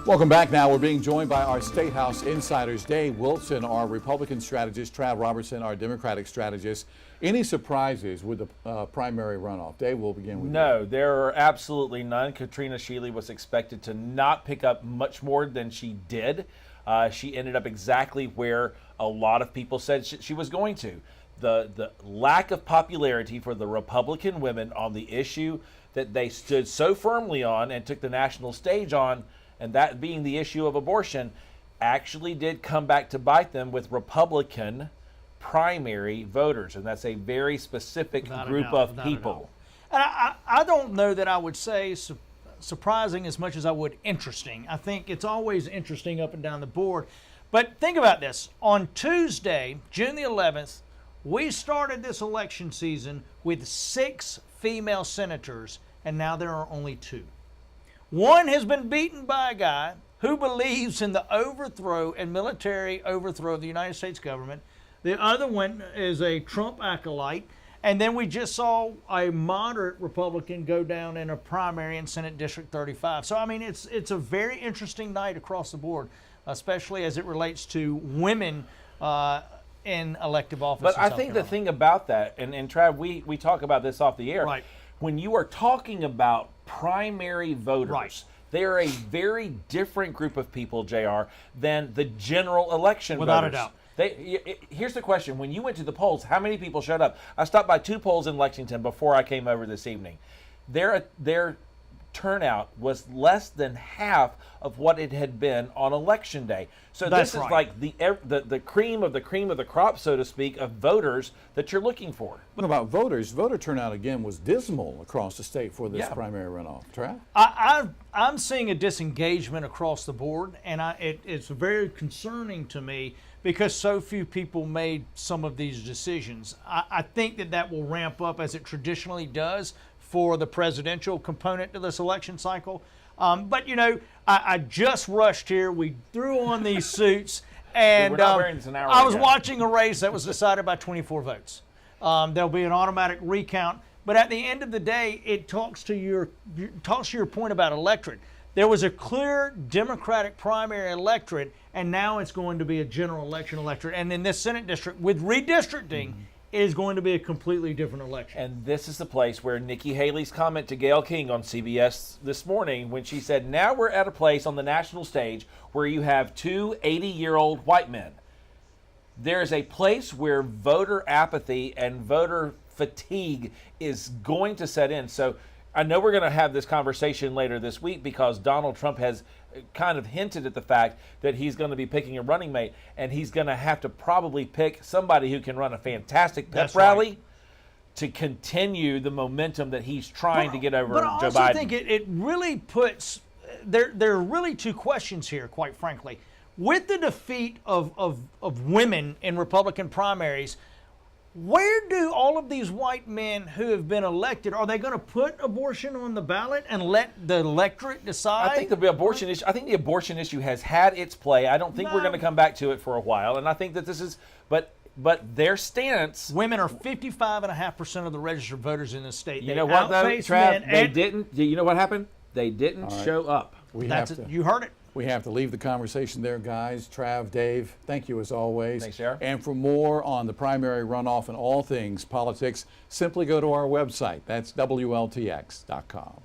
Welcome back. Now we're being joined by our State House insiders, Dave Wilson, our Republican strategist, Trav Robertson, our Democratic strategist. Any surprises with the primary runoff? Dave, we'll begin with you. No, there are absolutely none. Katrina Shealy was expected to not pick up much more than she did. She ended up exactly where a lot of people said she was going to. The lack of popularity for the Republican women on the issue that they stood so firmly on and took the national stage on, and that being the issue of abortion, actually did come back to bite them with Republican primary voters. And that's a very specific group of people. And I don't know that I would say surprising as much as I would interesting. I think it's always interesting up and down the board. But think about this. On Tuesday, June the 11th, we started this election season with 6 female senators, and now there are only 2. One has been beaten by a guy who believes in the overthrow and military overthrow of the United States government. The other one is a Trump acolyte. And then we just saw a moderate Republican go down in a primary in Senate District 35. So, I mean, it's a very interesting night across the board, especially as it relates to women in elective office. But I think the thing about that, and Trav, we talk about this off the air, right. When you are talking about primary voters, right. They are a very different group of people, JR, than the general election Without voters. a doubt. Here's the question. When you went to the polls, how many people showed up? I stopped by 2 polls in Lexington before I came over this evening. Their turnout was less than half of what it had been on Election Day. So That's this is right. like the cream of the crop, so to speak, of voters that you're looking for. What about voters? Voter turnout again was dismal across the state for this primary runoff. Trav? I'm seeing a disengagement across the board, and it's very concerning to me because so few people made some of these decisions. I think that will ramp up as it traditionally does for the presidential component to this election cycle. But, you know, I just rushed here. We threw on these suits, and we're not wearing this an hour I was ago. watching a race that was decided by 24 votes. There'll be an automatic recount. But at the end of the day, it talks to your point about electorate. There was a clear Democratic primary electorate, and now it's going to be a general election electorate. And in this Senate district, with redistricting, it is going to be a completely different election. And this is the place where Nikki Haley's comment to Gayle King on CBS this morning, when she said, now we're at a place on the national stage where you have 2 80-year-old white men. There's a place where voter apathy and voter fatigue is going to set in. So I know we're going to have this conversation later this week because Donald Trump has kind of hinted at the fact that he's going to be picking a running mate, and he's going to have to probably pick somebody who can run a fantastic pep rally to continue the momentum that he's trying to get over Joe Biden. But I also think it really puts there are really 2 questions here, quite frankly. With the defeat of women in Republican primaries, where do all of these white men who have been elected, are they going to put abortion on the ballot and let the electorate decide? I think the abortion issue has had its play. I don't think we're going to come back to it for a while, and I think that this is but their stance. Women are 55.5% of the registered voters in the state. You know what, though, Trav? They didn't. You know what happened? They didn't show up. You heard it. We have to leave the conversation there, guys. Trav, Dave, thank you as always. Thanks, Sarah. And for more on the primary runoff and all things politics, simply go to our website. That's WLTX.com.